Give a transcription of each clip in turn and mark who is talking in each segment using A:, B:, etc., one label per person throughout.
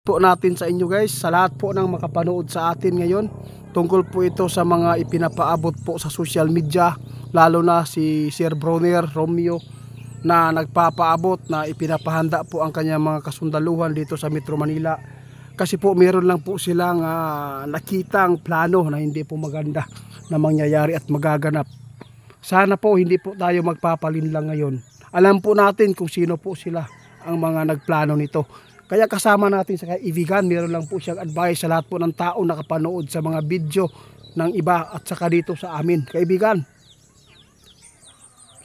A: po natin sa inyo guys, sa lahat po ng makapanood sa atin ngayon. Tungkol po ito sa mga ipinapaabot po sa social media, lalo na si Sir Bronner Romeo na nagpapaabot na ipinapahanda po ang kanyang mga kasundaluhan dito sa Metro Manila. Kasi po meron lang po silang nakitang plano na hindi po maganda na mangyayari at magaganap. Sana po hindi po tayo magpapalinlang ngayon. Alam po natin kung sino po sila ang mga nagplano nito. Kaya kasama natin sa kaibigan, meron lang po siyang advice sa lahat po ng tao nakapanood sa mga video ng iba at saka dito sa amin. Kaibigan,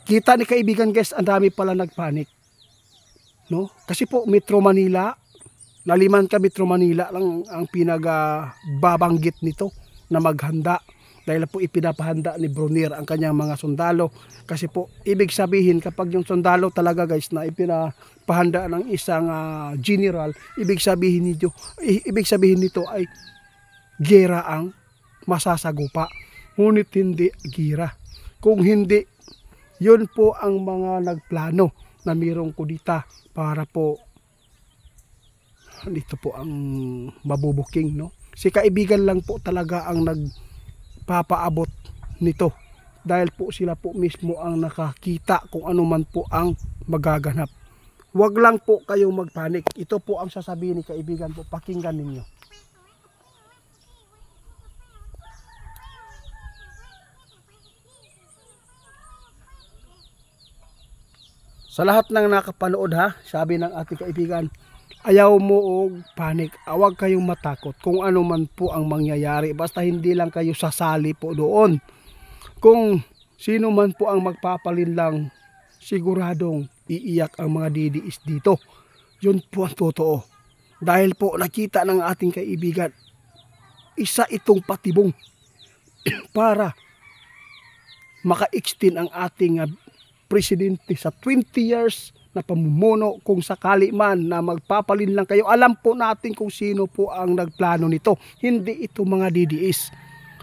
A: kita ni kaibigan guys, ang dami pala nagpanik. No? Kasi po Metro Manila, Laliman ka Metro Manila lang ang pinagbabanggit nito na maghanda. Dahil po ipinapahanda ni Bronner ang kanyang mga sundalo. Kasi po ibig sabihin kapag yung sundalo talaga guys na ipinapahanda ng isang general, ibig sabihin nito ay gera ang masasagupa. Ngunit hindi gira. Kung hindi, yun po ang mga nagplano na mayroong kudita para po dito po ang mabubuking, no? Si kaibigan lang po talaga ang nagpapaabot nito dahil po sila po mismo ang nakakita kung ano man po ang magaganap. Huwag lang po kayong magpanik. Ito po ang sasabihin ni kaibigan po, pakinggan ninyo. Sa lahat ng nakapanood ha, sabi ng ating kaibigan, ayaw mo og panik, huwag kayong matakot kung ano man po ang mangyayari, basta hindi lang kayo sasali po doon. Kung sino man po ang magpapalinlang, siguradong iiyak ang mga didiis dito. Yun po ang totoo. Dahil po nakita ng ating kaibigan, isa itong patibong para maka-extend ang ating presidente sa 20 years na pamumuno. Kung sakali man na magpapalin lang kayo, alam po natin kung sino po ang nagplano nito. Hindi ito mga DDS.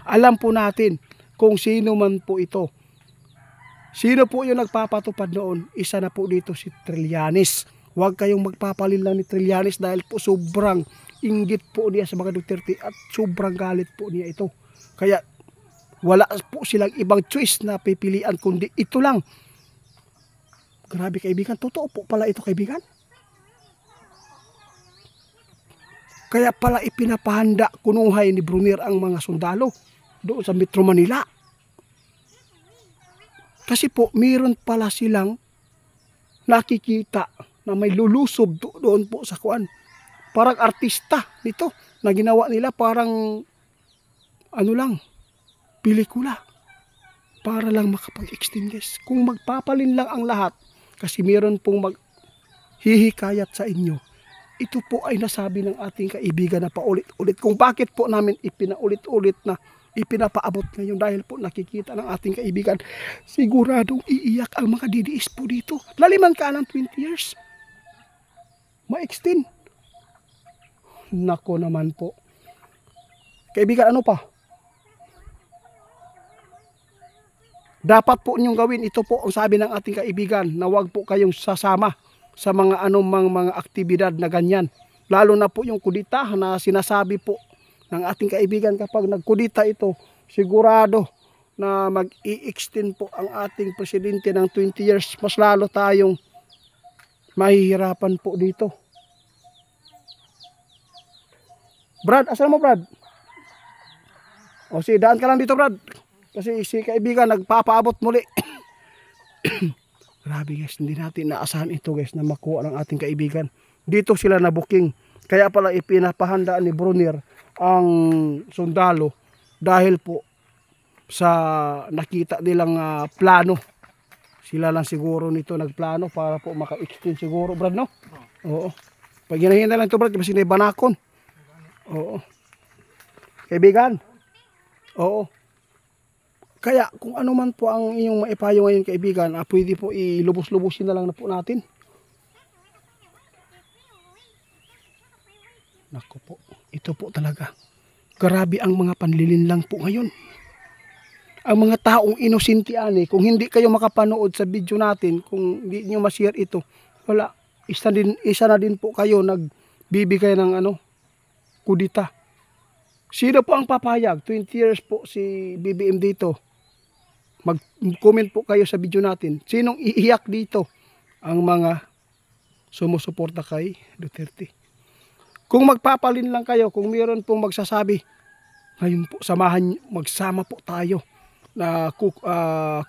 A: Alam po natin kung sino man po ito. Sino po yung nagpapatupad noon? Isa na po dito si Trillanes. Huwag kayong magpapalin lang ni Trillanes dahil po sobrang inggit po niya sa mga Duterte at sobrang galit po niya ito. Kaya wala po silang ibang choice na pipilian kundi ito lang. Grabe kaibigan, totoo po pala ito kaibigan. Kaya pala ipinapahanda kunuhay ni Bronner ang mga sundalo doon sa Metro Manila. Kasi po meron pala silang nakikita na may lulusob doon po sa kuan. Parang artista nito na ginawa nila, parang ano lang, pelikula. Para lang makapag-extend guys. Kung magpapalin lang ang lahat, kasi meron pong maghihikayat sa inyo. Ito po ay nasabi ng ating kaibigan na paulit-ulit. Kung bakit po namin ipinaulit-ulit na ipinapaabot ngayon dahil po nakikita ng ating kaibigan, siguradong iiyak ang mga DDS po dito. Laliman ka ng 20 years. Ma-extend. Nako naman po. Kaibigan, ano pa? Dapat po ninyong gawin, ito po ang sabi ng ating kaibigan, na huwag po kayong sasama sa mga anumang mga aktibidad na ganyan. Lalo na po yung kudita na sinasabi po ng ating kaibigan, kapag nagkudita ito, sigurado na mag-i-extend po ang ating presidente ng 20 years. Mas lalo tayong mahihirapan po dito. Brad, asan mo Brad? O si daan ka lang dito Brad. Kasi si kaibigan nagpapaabot muli. Grabe guys, hindi natin naasahan ito guys na makuha ng ating kaibigan. Dito sila na booking. Kaya pala ipinapahanda ni Bronner ang sundalo dahil po sa nakita nilang plano. Sila lang siguro nito nagplano para po maka-extend siguro Brad, no? Oo. Pag hinahinda lang ito Brad, kasi may banakon. Oo. Kaibigan. Oo. Kaya kung ano man po ang inyong maipayo ngayon kaibigan, pwede po ilubos-lubusin na lang na po natin. Naku po, ito po talaga. Grabe ang mga panlilinlang po ngayon. Ang mga taong inosentian kung hindi kayo makapanood sa video natin, kung hindi nyo ma-share ito, wala, isa na din po kayo nagbibigay ng kudita. Sino po ang papayag? 20 years po si BBM dito. Mag-comment po kayo sa video natin. Sinong iiyak dito? Ang mga sumusuporta kay Duterte. Kung magpapalin lang kayo, kung mayroon pong magsasabi, ngayon po, magsama po tayo na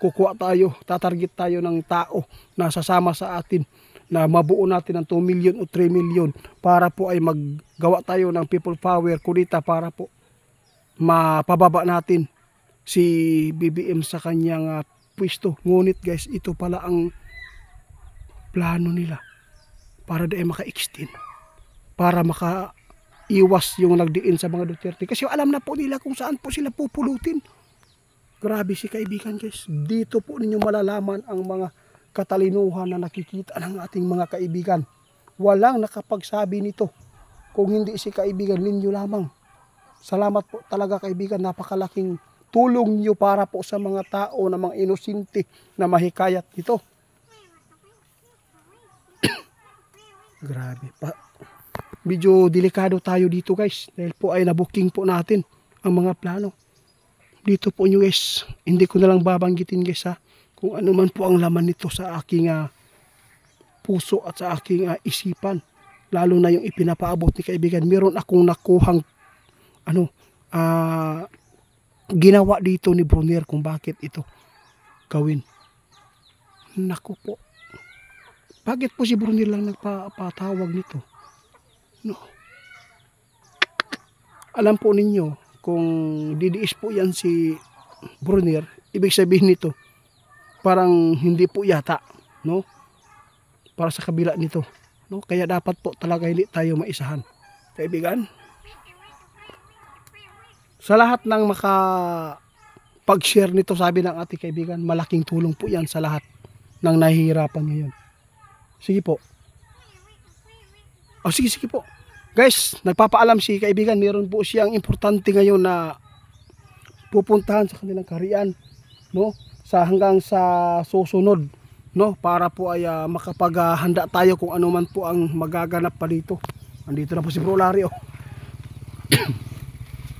A: kukuha tayo, tatarget tayo ng tao na sasama sa atin, na mabuo natin ng 2 million o 3 million para po ay maggawa tayo ng people power, kudita, para po mapababa natin si BBM sa kanyang pwesto. Ngunit guys, ito pala ang plano nila para di maka-extend, para maka-iwas yung nagdiin sa mga Duterte. Kasi alam na po nila kung saan po sila pupulutin. Grabe si kaibigan guys. Dito po ninyo malalaman ang mga katalinuhan na nakikita ng ating mga kaibigan. Walang nakapagsabi nito kung hindi si kaibigan ninyo lamang. Salamat po talaga kaibigan. Napakalaking tulong nyo para po sa mga tao na mga inosente na mahikayat nito. Grabe pa. Medyo delikado tayo dito guys. Dahil po ay nabuking po natin ang mga plano. Dito po nyo guys. Hindi ko na lang babanggitin guys ha. Kung ano man po ang laman nito sa aking puso at sa aking isipan. Lalo na yung ipinapaabot ni kaibigan. Meron akong nakuhang ginawa dito ni Brunner kung bakit ito gawin. Naku po. Bakit po si Brunner lang nagpatawag nito? No. Alam po ninyo, kung didiis po yan si Brunner, ibig sabihin nito, parang hindi po yata, no? Para sa kabila nito, no? Kaya dapat po talaga hindi tayo maisahan. Kaibigan, sa lahat ng pag-share nito, sabi ng ating kaibigan, malaking tulong po yan sa lahat ng nahihirapan ngayon. Sige po. Sige po. Guys, nagpapaalam si kaibigan, meron po siyang importante ngayon na pupuntahan sa kanilang kaharian, no? Hanggang sa susunod, no? Para po ay makapaghanda tayo kung ano man po ang magaganap pa dito. Andito na po si Bro Larry, oh.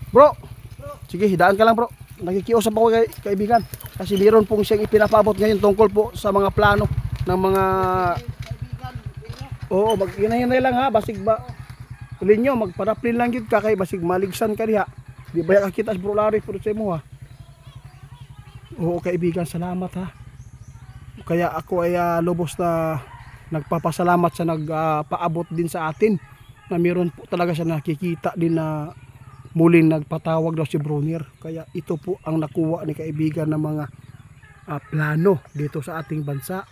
A: Bro, sige, hidaan ka lang bro. Nakikiusap ako kay kaibigan. Kasi meron pong siyang ipinapaabot ngayon tungkol po sa mga plano ng mga... Oo, mag-inay lang ha. Basig ba, ulin nyo, magparaplin lang yun ka kay basig maligsan ka diha. Di ba kakita sa Bro Larry po sa mo ha. Oo kaibigan, salamat ha. Kaya ako ay lubos na nagpapasalamat sa nagpaabot din sa atin. Na meron po talaga siya nakikita din na muling nagpatawag daw si Brunner. Kaya ito po ang nakuha ni kaibigan ng mga plano dito sa ating bansa.